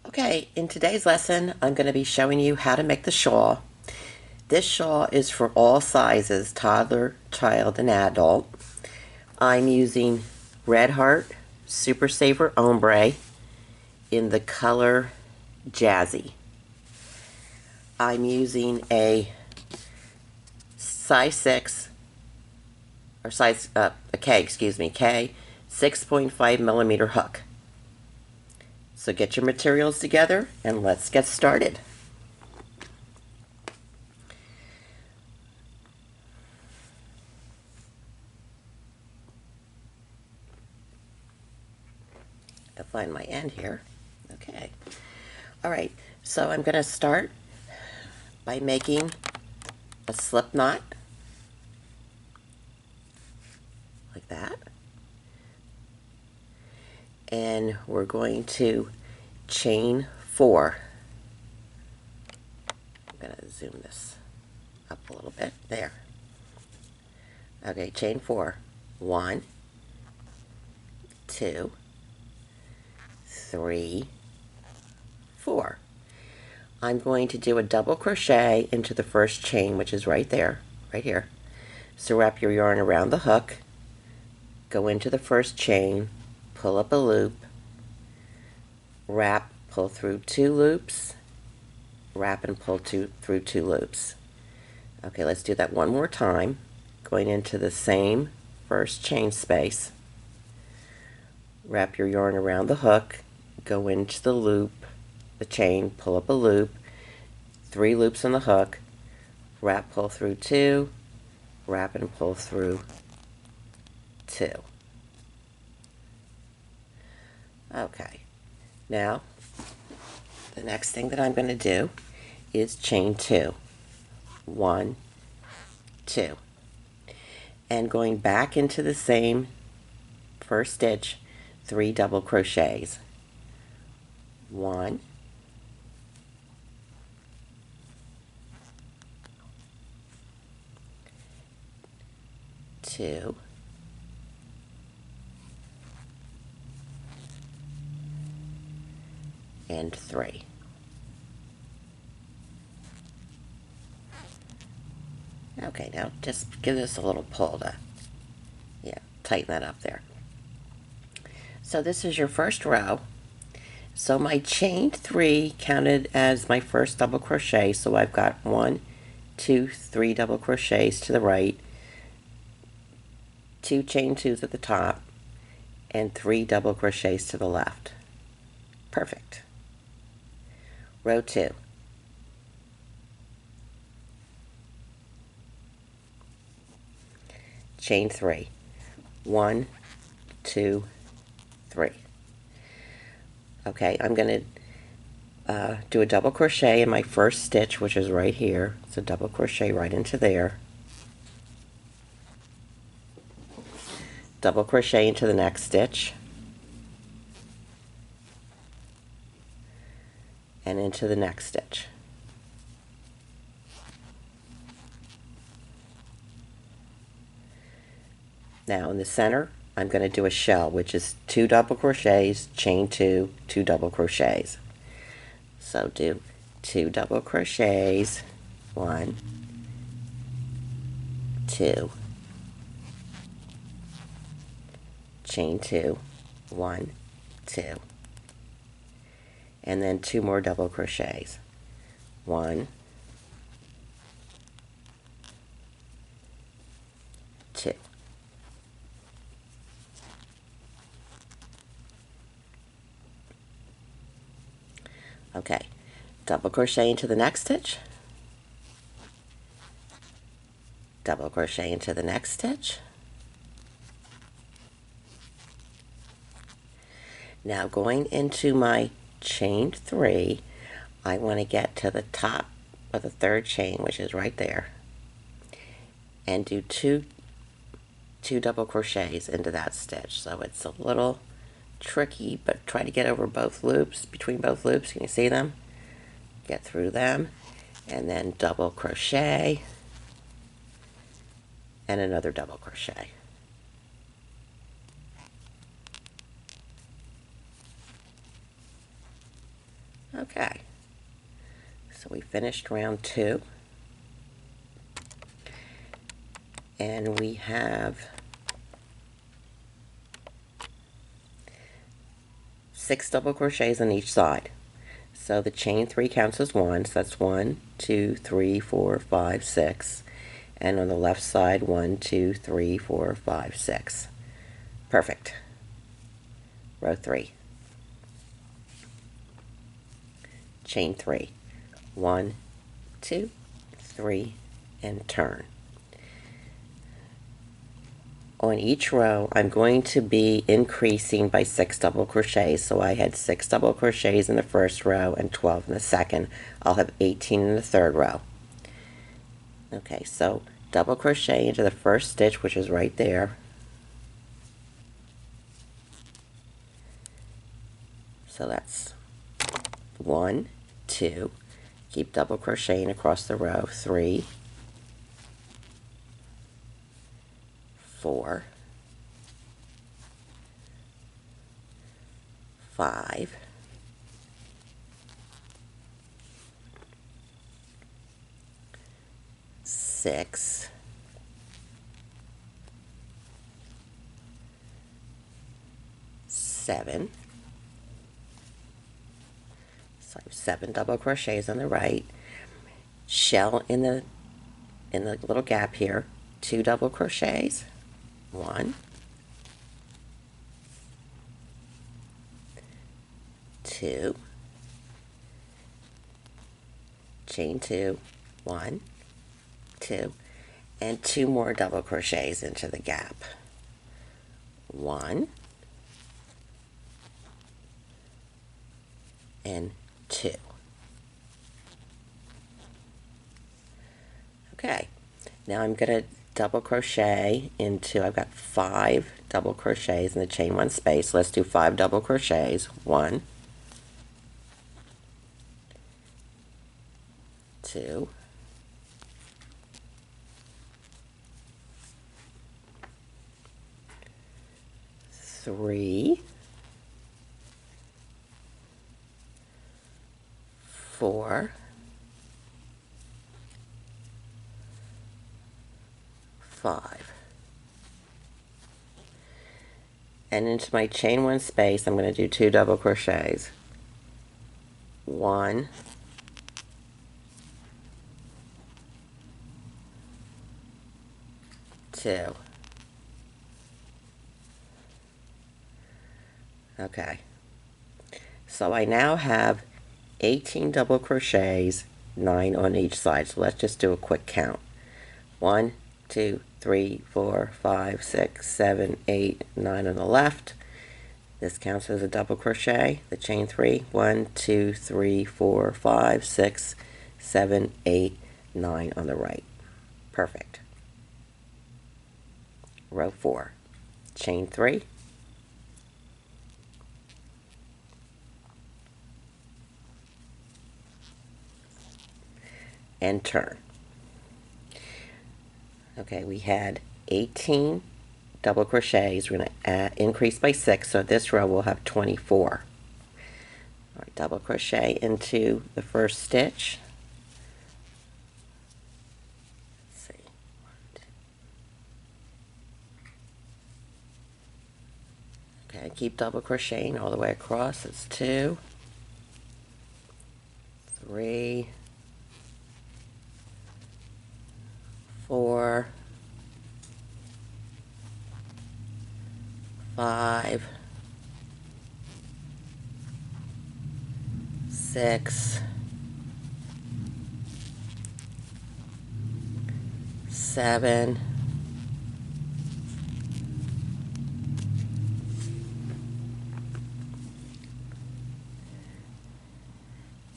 Okay, in today's lesson, I'm going to be showing you how to make the shawl. This shawl is for all sizes, toddler, child, and adult. I'm using Red Heart Super Saver Ombre in the color Jazzy. I'm using a size 6, or a K, K 6.5 millimeter hook. So get your materials together and let's get started. I'll find my end here. Okay. All right, so I'm going to start by making a slip knot like that. And we're going to chain 4. I'm going to zoom this up a little bit. There. Okay, chain 4. 1, 2, 3, 4. I'm going to do a double crochet into the first chain, which is right there, right here. So wrap your yarn around the hook, go into the first chain, pull up a loop, wrap, pull through 2 loops, wrap and pull through 2 loops. Okay, let's do that one more time. Going into the same first chain space, wrap your yarn around the hook, go into the loop, the chain, pull up a loop, 3 loops on the hook, wrap, pull through 2, wrap and pull through 2. Okay, now the next thing that I'm going to do is chain 2. 1, 2. And going back into the same first stitch, 3 double crochets. 1, 2, and 3. Okay, now just give this a little pull to, tighten that up there. So this is your first row. So my chain 3 counted as my first double crochet, so I've got 1, 2, 3 double crochets to the right, 2 chain 2s at the top, and 3 double crochets to the left. Perfect. Row 2. Chain 3. 1, 2, 3. Okay, I'm going to do a double crochet in my first stitch, which is right here. So double crochet right into there. Double crochet into the next stitch. And into the next stitch. Now in the center, I'm going to do a shell, which is 2 double crochets, chain 2, 2 double crochets. So do 2 double crochets, 1, 2, chain 2, 1, 2, and then 2 more double crochets, 1, 2. Okay, double crochet into the next stitch, double crochet into the next stitch. Now going into my chain 3, I want to get to the top of the third chain, which is right there, and do two double crochets into that stitch. So it's a little tricky, but try to get over both loops, between both loops. Can you see them? Get through them, and then double crochet, and another double crochet. Okay, so we finished round 2, and we have 6 double crochets on each side. So the chain 3 counts as 1, so that's 1, 2, 3, 4, 5, 6. And on the left side, 1, 2, 3, 4, 5, 6. Perfect. Row 3. Chain 3. 1, 2, 3, and turn. On each row, I'm going to be increasing by 6 double crochets. So I had 6 double crochets in the first row and 12 in the second. I'll have 18 in the third row. Okay, so double crochet into the first stitch, which is right there. So that's 1, 2, keep double crocheting across the row, 3, 4, 5, 6, 7. So I have 7 double crochets on the right. Shell in the little gap here, 2 double crochets, 1, 2, chain 2, 1, 2, and 2 more double crochets into the gap. 1 and 2. Okay, now I'm going to double crochet into, I've got 5 double crochets in the chain 1 space. Let's do 5 double crochets. 1, 2, 3, 4, 5. And into my chain 1 space, I'm going to do 2 double crochets. 1, 2. Okay. So I now have 18 double crochets, 9 on each side. So let's just do a quick count. 1, 2, 3, 4, 5, 6, 7, 8, 9 on the left. This counts as a double crochet, the chain 3. 1, 2, 3, 4, 5, 6, 7, 8, 9 on the right. Perfect. Row 4. Chain 3. And turn. Okay, we had 18 double crochets. We're going to increase by 6, so this row will have 24. All right, double crochet into the first stitch. Let's see. Okay, keep double crocheting all the way across. It's 2, 3, 4, 5, 6, 7,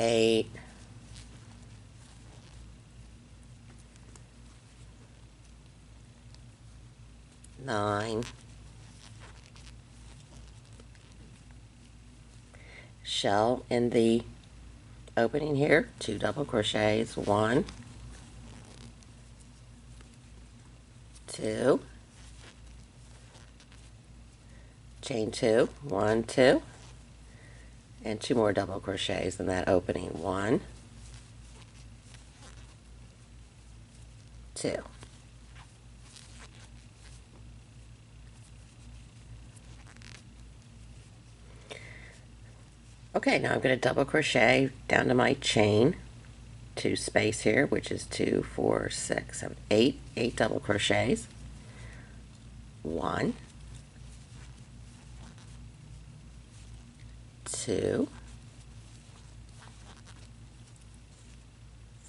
8, 9, shell in the opening here, 2 double crochets, 1, 2, chain 2, 1, 2, and 2 more double crochets in that opening. 1, 2. Okay, now I'm going to double crochet down to my chain 2 space here, which is 2, 4, 6, 7, 8. 8 double crochets. 1, 2,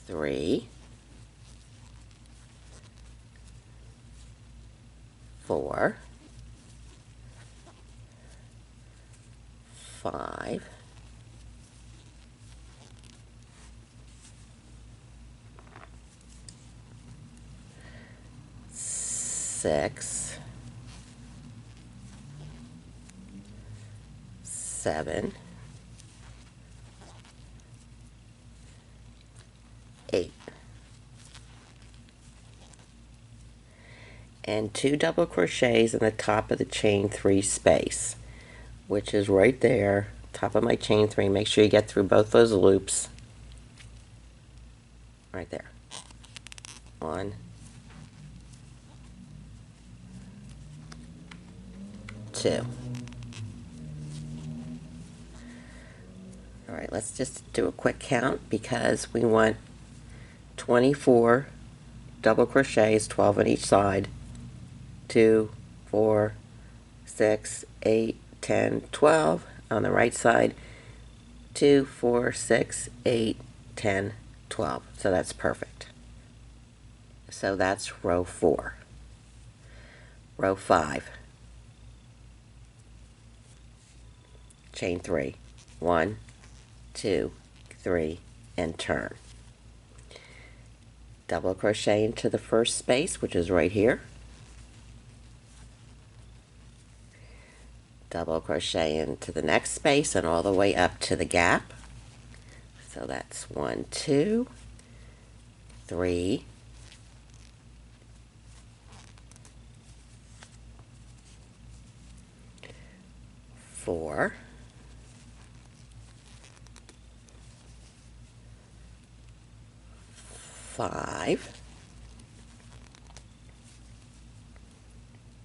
3, 4, 5, 6, 7, 8. And 2 double crochets in the top of the chain 3 space, which is right there, top of my chain 3. Make sure you get through both those loops. Right there. 1, 2. All right, let's just do a quick count because we want 24 double crochets, 12 on each side. 2, 4, 6, 8, 10, 12 on the right side. 2, 4, 6, 8, 10, 12. So that's perfect. So that's row 4. Row 5. Chain 3. 1, 2, 3, and turn. Double crochet into the first space, which is right here. Double crochet into the next space and all the way up to the gap. So that's 1, 2, 3, 4, 5,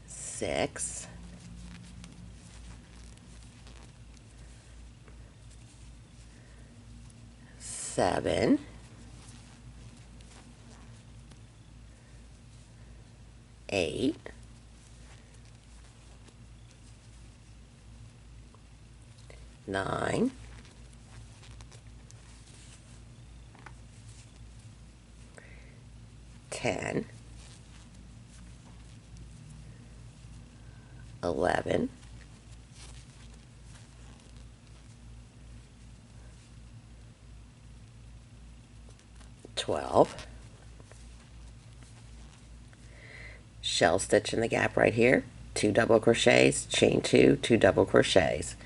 6, 7, 8, 9, 10, 11, 12. Shell stitch in the gap right here. 2 double crochets, chain 2, 2 double crochets.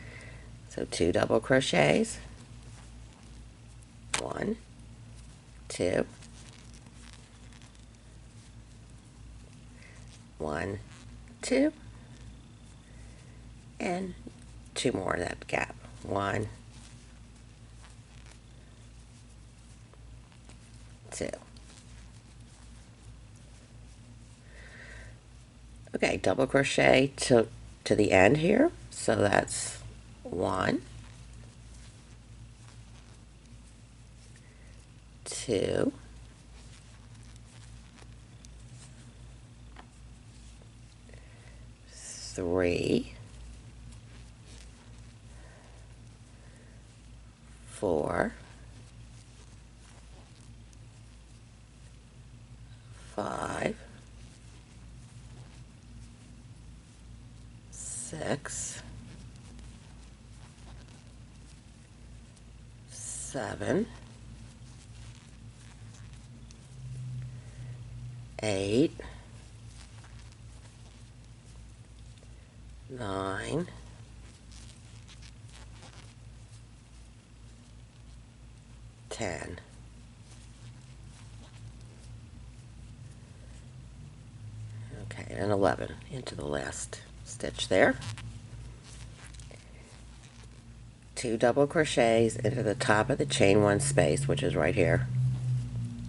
So 2 double crochets. 1, 2, 1, 2, and 2 more in that gap. 1, 2. Okay, double crochet to the end here. So that's 1, 2, 3, 4, 5, 6, 7, 8, 9, 10. Okay, and 11 into the last stitch there. 2 double crochets into the top of the chain 1 space, which is right here.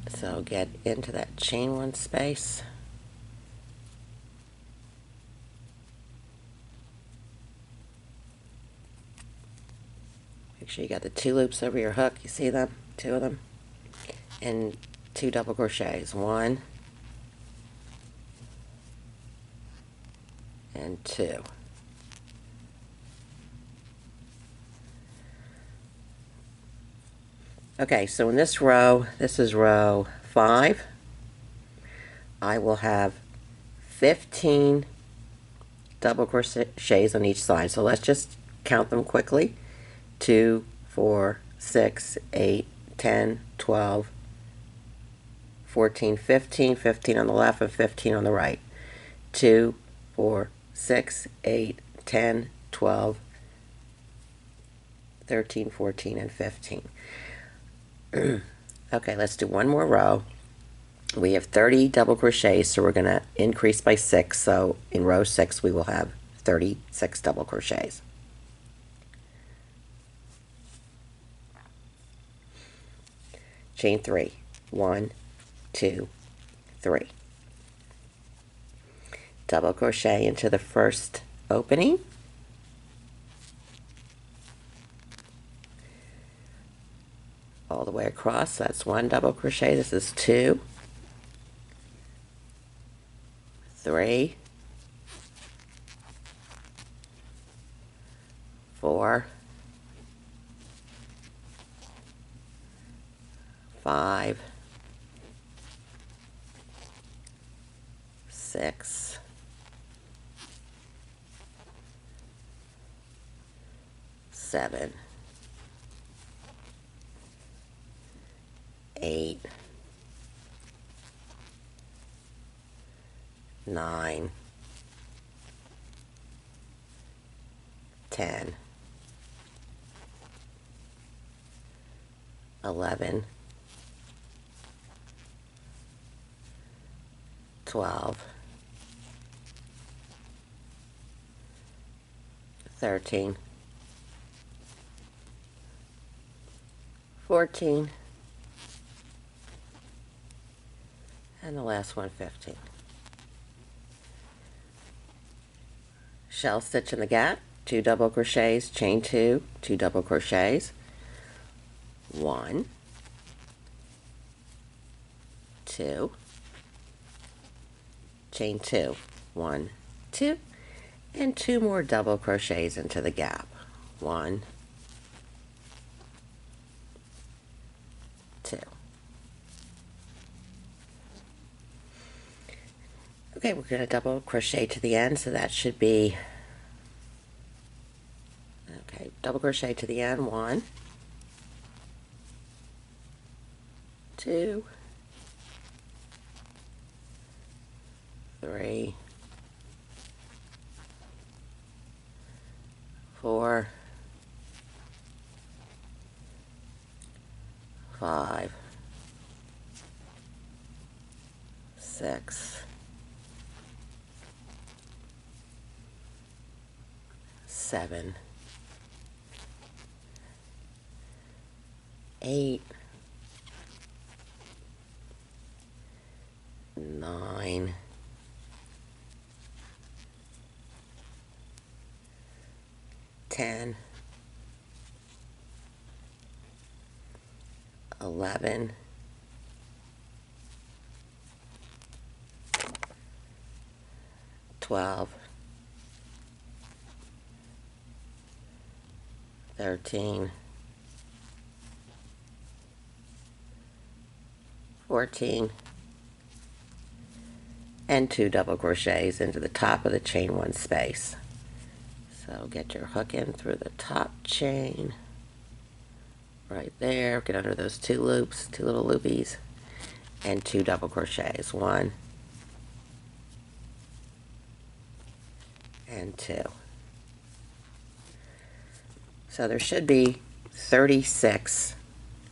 So get into that chain 1 space. Make sure you got the 2 loops over your hook. You see them? 2 of them. And 2 double crochets. 1 and 2. Okay, so in this row, this is row 5, I will have 15 double crochets on each side. So let's just count them quickly. 2, 4, 6, 8, 10, 12, 14, 15, 15 on the left and 15 on the right. 2, 4, 6, 8, 10, 12, 13, 14, and 15. Okay, let's do one more row. We have 30 double crochets, so we're going to increase by 6. So in row 6, we will have 36 double crochets. Chain 3. 1, 2, 3. Double crochet into the first opening. All the way across. That's 1 double crochet. This is 2, 3, 4, 5, 6, 7, 8, 9, 10, 11, 12, 13, 14, and the last one, 15. Shell stitch in the gap, 2 double crochets, chain 2, 2 double crochets, 1, 2, chain 2, 1, 2, and 2 more double crochets into the gap. 1, 2. Okay, we're going to double crochet to the end, so that should be, okay, double crochet to the end, 1, 2, 3, 4, 5, 6, 7, 8, 9, 10, 11, 12, 13, 14, and 2 double crochets into the top of the chain 1 space. So get your hook in through the top chain, right there, get under those 2 loops, 2 little loopies, and 2 double crochets, 1 and 2. So there should be 36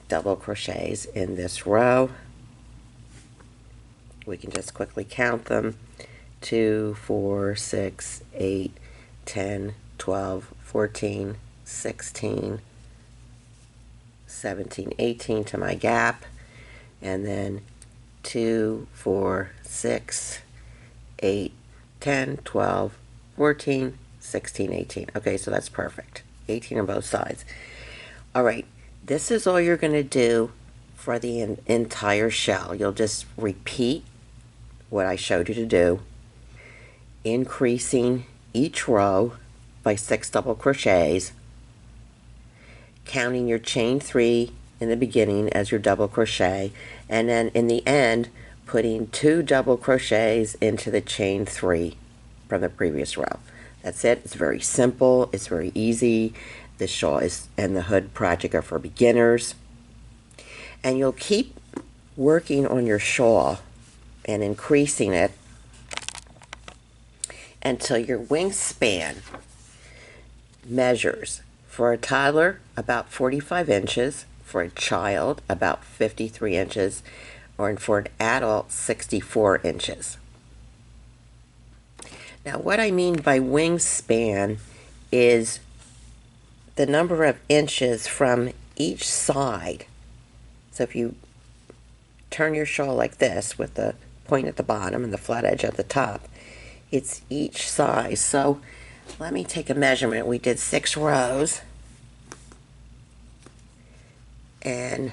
double crochets in this row. We can just quickly count them. 2, 4, 6, 8, 10, 12, 14, 16, 17, 18 to my gap, and then 2, 4, 6, 8, 10, 12, 14, 16, 18. Okay, so that's perfect. 18 on both sides. All right, this is all you're going to do for the entire shell. You'll just repeat what I showed you to do, increasing each row by 6 double crochets, counting your chain 3 in the beginning as your double crochet, and then in the end putting 2 double crochets into the chain 3 from the previous row. That's it. It's very simple. It's very easy. The shawl and the hood project are for beginners. And you'll keep working on your shawl and increasing it until your wingspan measures for a toddler about 45 inches, for a child about 53 inches, or for an adult 64 inches. Now what I mean by wingspan is the number of inches from each side. So if you turn your shawl like this with the point at the bottom and the flat edge at the top, it's each size. So let me take a measurement. We did 6 rows, and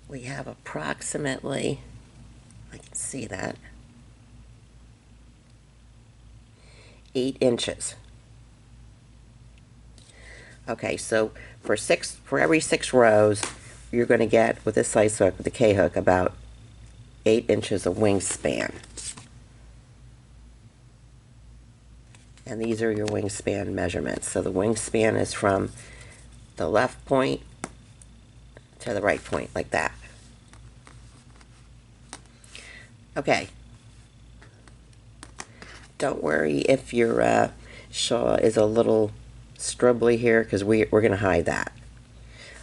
we have approximately, I can see that, 8 inches. Okay, so for every 6 rows, you're going to get, with this size hook, with the K-hook, about 8 inches of wingspan. And these are your wingspan measurements. So the wingspan is from the left point to the right point, like that. Okay. Don't worry if your shawl is a little stribbly here, because we're going to hide that.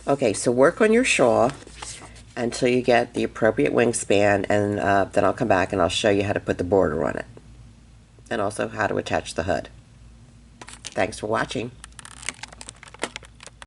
Okay, so work on your shawl until you get the appropriate wingspan, and then I'll come back and I'll show you how to put the border on it, and also how to attach the hood. Thanks for watching.